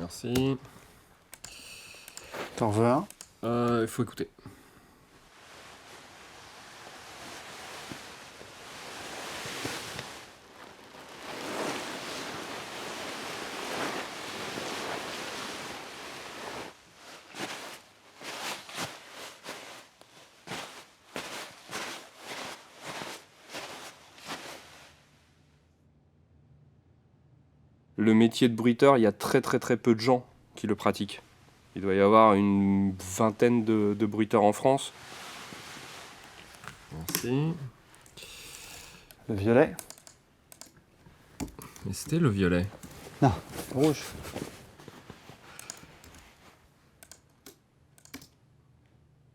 Merci. T'en veux un? Il faut écouter. Le métier de bruiteur, il y a très peu de gens qui le pratiquent. Il doit y avoir une vingtaine de bruiteurs en France. Merci. Le violet? Mais c'était le violet. Non, rouge.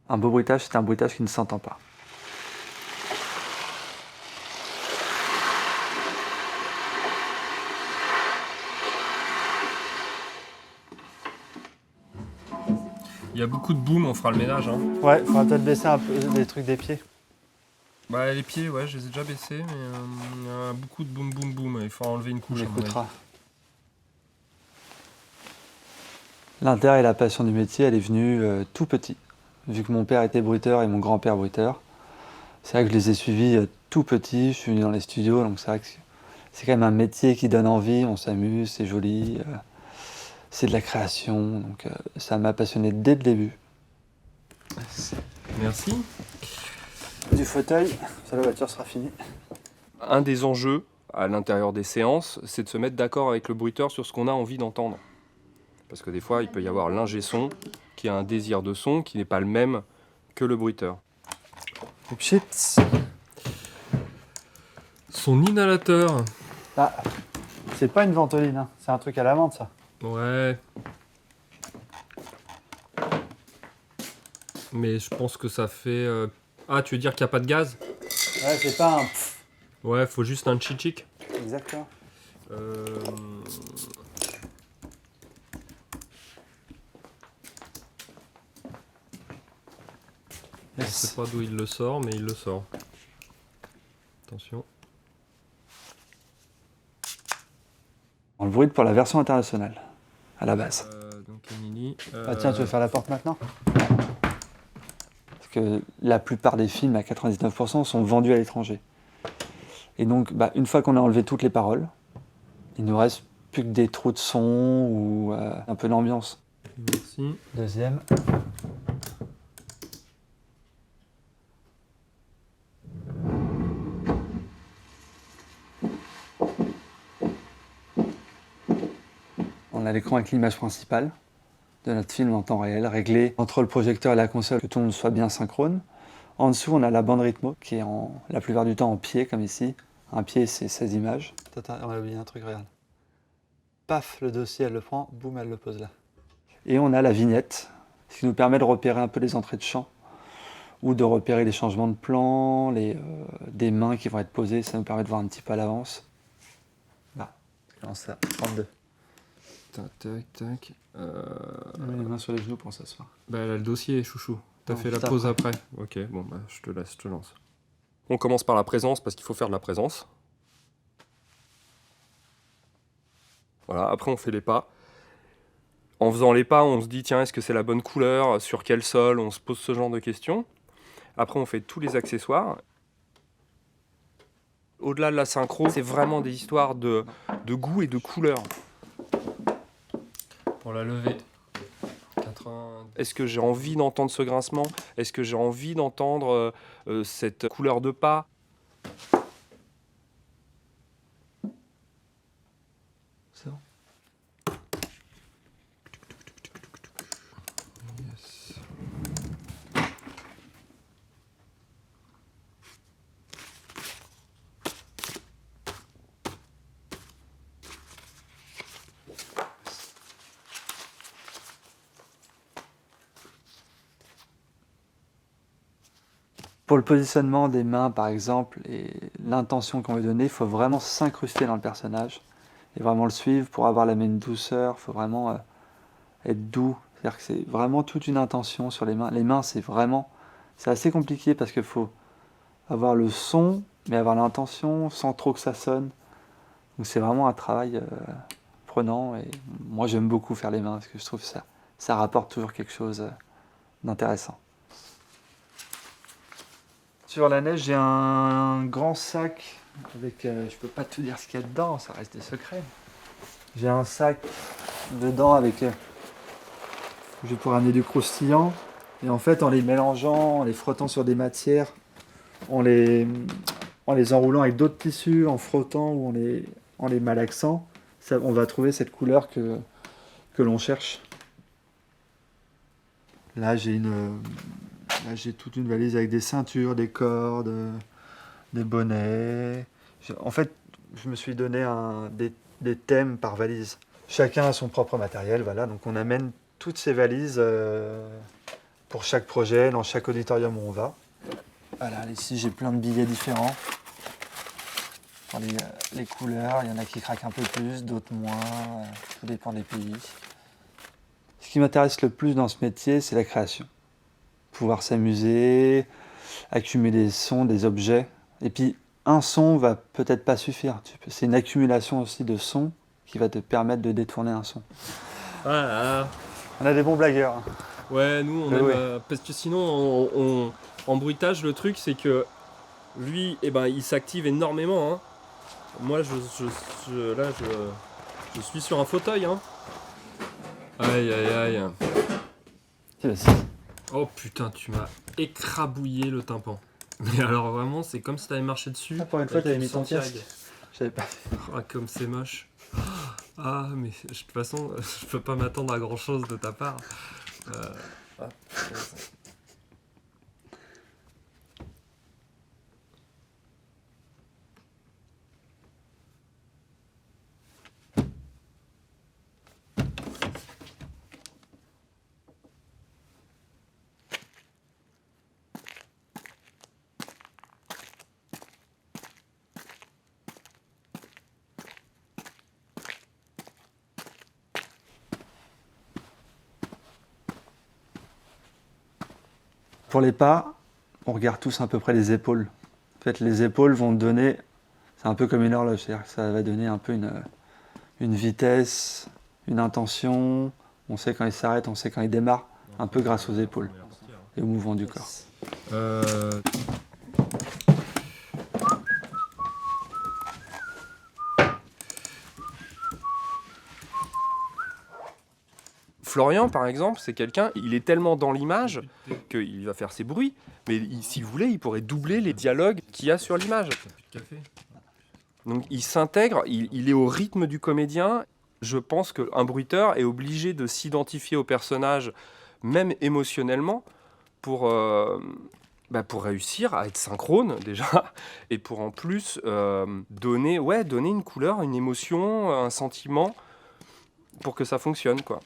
Un beau bruitage, c'est un bruitage qui ne s'entend pas. Il y a beaucoup de boom, on fera le ménage. Hein. Ouais, faudra peut-être baisser un peu les trucs des pieds. Bah les pieds, ouais, je les ai déjà baissés, mais il y a beaucoup de boum. Il faut enlever une couche. On à mon avis. écoutera. L'intérêt et la passion du métier, elle est venue tout petit. Vu que mon père était bruiteur et mon grand-père bruiteur, c'est vrai que je les ai suivis tout petit. Je suis venu dans les studios, donc c'est vrai que c'est quand même un métier qui donne envie. On s'amuse, c'est joli, c'est de la création. Donc ça m'a passionné dès le début. Merci. Du fauteuil, ça la voiture sera finie. Un des enjeux à l'intérieur des séances, c'est de se mettre d'accord avec le bruiteur sur ce qu'on a envie d'entendre. Parce que des fois, il peut y avoir l'ingé son qui a un désir de son qui n'est pas le même que le bruiteur. Shit. Son inhalateur. Ah, c'est pas une ventoline, hein. C'est un truc à la menthe, ça. Ouais. Mais je pense que ça fait... Ah, tu veux dire qu'il n'y a pas de gaz? Ouais, c'est pas un... Ouais, faut juste un chichik. Exactement. Je sais pas d'où il le sort, mais il le sort. Attention. On le bruite pour la version internationale, à la base. Donc Emily. Ah tiens, tu veux faire la porte maintenant? Parce que la plupart des films, à 99%, sont vendus à l'étranger. Et donc, une fois qu'on a enlevé toutes les paroles, il nous reste plus que des trous de son ou un peu d'ambiance. Merci. Deuxième. On a l'écran avec l'image principale de notre film en temps réel, réglé entre le projecteur et la console, que tout le monde soit bien synchrone. En dessous, on a la bande rythmo, qui est la plupart du temps en pied, comme ici. Un pied, c'est 16 images. Attends, on a oublié un truc, regarde. Paf, le dossier, elle le prend, boum, elle le pose là. Et on a la vignette, ce qui nous permet de repérer un peu les entrées de champ, ou de repérer les changements de plan, des mains qui vont être posées, ça nous permet de voir un petit peu à l'avance. Là, je lance ça, 32. Tac. Les mains sur les genoux pour s'asseoir. Bah, elle a le dossier, chouchou. T'as Non, fait la juste pause après. Ok, bon, bah, je te lance. On commence par la présence parce qu'il faut faire de la présence. Voilà, après on fait les pas. En faisant les pas, on se dit, tiens, est-ce que c'est la bonne couleur? Sur quel sol? On se pose ce genre de questions. Après, on fait tous les accessoires. Au-delà de la synchro, c'est vraiment des histoires de goût et de couleur. Pour la lever. 80... Est-ce que j'ai envie d'entendre ce grincement? Est-ce que j'ai envie d'entendre cette couleur de pas? C'est bon. Yes. Pour le positionnement des mains, par exemple, et l'intention qu'on veut donner, il faut vraiment s'incruster dans le personnage et vraiment le suivre pour avoir la même douceur. Il faut vraiment être doux. C'est-à-dire que c'est vraiment toute une intention sur les mains. Les mains, c'est assez compliqué parce qu'il faut avoir le son, mais avoir l'intention sans trop que ça sonne. Donc c'est vraiment un travail surprenant. Et moi, j'aime beaucoup faire les mains parce que je trouve que ça rapporte toujours quelque chose d'intéressant. Sur la neige, j'ai un grand sac avec... je peux pas te dire ce qu'il y a dedans, ça reste des secrets. J'ai un sac dedans avec... je vais pouvoir amener du croustillant. Et en fait, en les mélangeant, en les frottant sur des matières, en les enroulant avec d'autres tissus, en frottant ou en les malaxant, on va trouver cette couleur que l'on cherche. Là, j'ai toute une valise avec des ceintures, des cordes, des bonnets. En fait, je me suis donné des thèmes par valise. Chacun a son propre matériel, voilà. Donc on amène toutes ces valises pour chaque projet, dans chaque auditorium où on va. Voilà, ici j'ai plein de billets différents. Pour les couleurs, il y en a qui craquent un peu plus, d'autres moins, tout dépend des pays. Ce qui m'intéresse le plus dans ce métier, c'est la création. Pouvoir s'amuser, accumuler des sons, des objets. Et puis, un son va peut-être pas suffire. C'est une accumulation aussi de sons qui va te permettre de détourner un son. Voilà. On a des bons blagueurs. Hein. Ouais, nous, on aime... parce que sinon, en bruitage, le truc, c'est que lui, il s'active énormément. Hein. Moi, je suis sur un fauteuil. Hein. Aïe, aïe, aïe. Oh putain, tu m'as écrabouillé le tympan. Mais alors vraiment, c'est comme si t'avais marché dessus. Pour une fois, t'avais mis ton casque. Je savais pas. Ah, comme c'est moche. Ah, mais de toute façon, je peux pas m'attendre à grand chose de ta part. Pour les pas, on regarde tous à peu près les épaules. En fait, les épaules vont donner, c'est un peu comme une horloge, c'est-à-dire que ça va donner un peu une vitesse, une intention. On sait quand il s'arrête, on sait quand il démarre, un peu grâce aux épaules et au mouvement du corps. Florian, par exemple, c'est quelqu'un, il est tellement dans l'image qu'il va faire ses bruits, mais s'il voulait, il pourrait doubler les dialogues qu'il y a sur l'image. Donc il s'intègre, il est au rythme du comédien. Je pense qu'un bruiteur est obligé de s'identifier au personnage, même émotionnellement, pour réussir à être synchrone déjà, et pour en plus donner une couleur, une émotion, un sentiment, pour que ça fonctionne, quoi.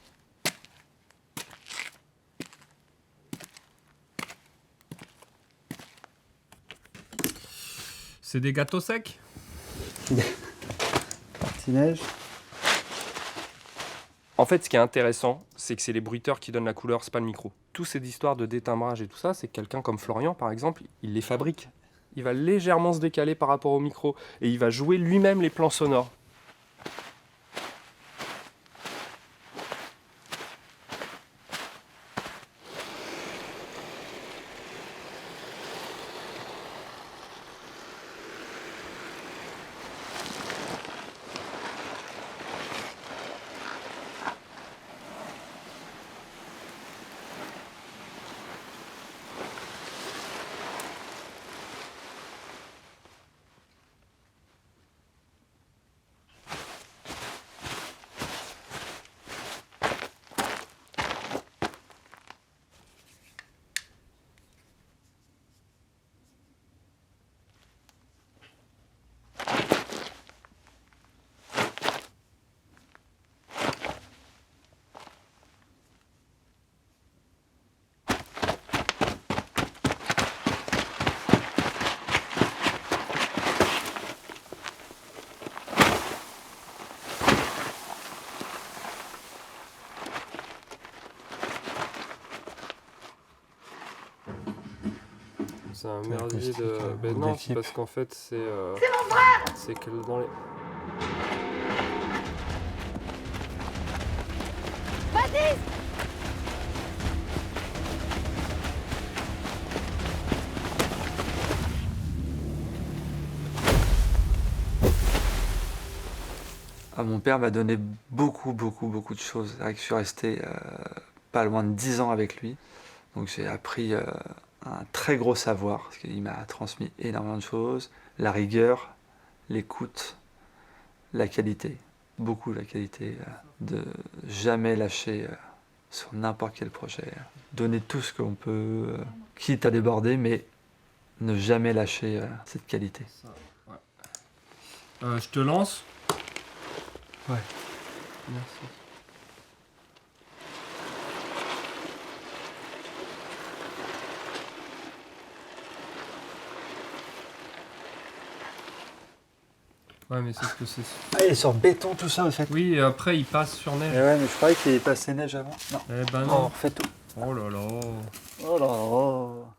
C'est des gâteaux secs ? Parti-neige. En fait, ce qui est intéressant, c'est que c'est les bruiteurs qui donnent la couleur, c'est pas le micro. Toutes ces histoires de détimbrage et tout ça, c'est quelqu'un comme Florian, par exemple, il les fabrique. Il va légèrement se décaler par rapport au micro et il va jouer lui-même les plans sonores. C'est un merdier de... Ben non, c'est parce qu'en fait, c'est mon frère. C'est que dans les... Mon père m'a donné beaucoup de choses. C'est vrai que je suis resté pas loin de 10 ans avec lui. Donc j'ai appris un très gros savoir, parce qu'il m'a transmis énormément de choses. La rigueur, l'écoute, la qualité. Beaucoup la qualité. De jamais lâcher sur n'importe quel projet. Donner tout ce qu'on peut, quitte à déborder, mais ne jamais lâcher cette qualité. Je te lance. Ouais. Merci. Ouais, mais c'est ce que c'est. Ah, il est sur béton tout ça en fait. Oui, et après il passe sur neige. Mais ouais, mais je croyais qu'il est passé neige avant. Non. Eh ben On non. refait tout. Oh là là. Oh là là.